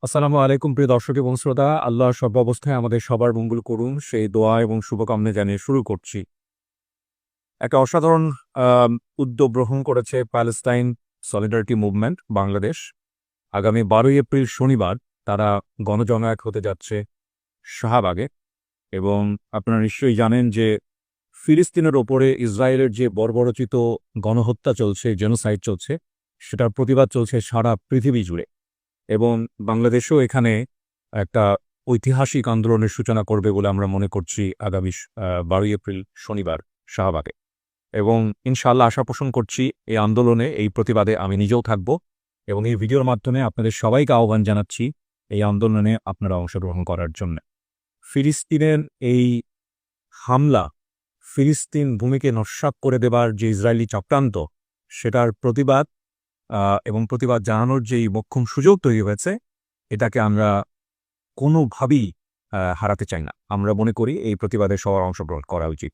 আসসালামু আলাইকুম প্রিয় দর্শক এবং শ্রোতা। আল্লাহ সর্বাবস্থায় আমাদের সবার মঙ্গল করুন সেই দোয়া এবং শুভকামনা জানিয়ে শুরু করছি। একটা অসাধারণ আম উদ্যোগ গ্রহণ করেছে প্যালেস্টাইন সলিডারিটি মুভমেন্ট বাংলাদেশ। আগামী ১২ই এপ্রিল শনিবার তারা গণজমায়েত হতে যাচ্ছে শাহবাগে এবং আপনারা নিশ্চয়ই জানেন যে ফিলিস্তিনের ওপরে ইসরায়েলের যে বর্বরোচিত গণহত্যা চলছে, জেনোসাইড চলছে, সেটার প্রতিবাদ চলছে সারা পৃথিবী জুড়ে। এবং বাংলাদেশও এখানে একটা ঐতিহাসিক আন্দোলনের সূচনা করবে বলে আমরা মনে করছি আগামী ১২ই এপ্রিল শনিবার শাহবাগে। এবং ইনশাআল্লাহ আশা পোষণ করছি এই আন্দোলনে, এই প্রতিবাদে আমি নিজেও থাকব এবং এই ভিডিওর মাধ্যমে আপনাদের সবাইকে আহ্বান জানাচ্ছি এই আন্দোলনে আপনারা অংশগ্রহণ করার জন্য। ফিলিস্তিনের এই হামলা, ফিলিস্তিন ভূমিকে নস্যাৎ করে দেবার যে ইসরায়েলি চক্রান্ত, সেটার প্রতিবাদ এবং প্রতিবাদ জানানোর যেই মোক্ষম সুযোগ তৈরি হয়েছে, এটাকে আমরা কোনোভাবেই হারাতে চাই না। আমরা মনে করি এই প্রতিবাদে সবার অংশগ্রহণ করা উচিত।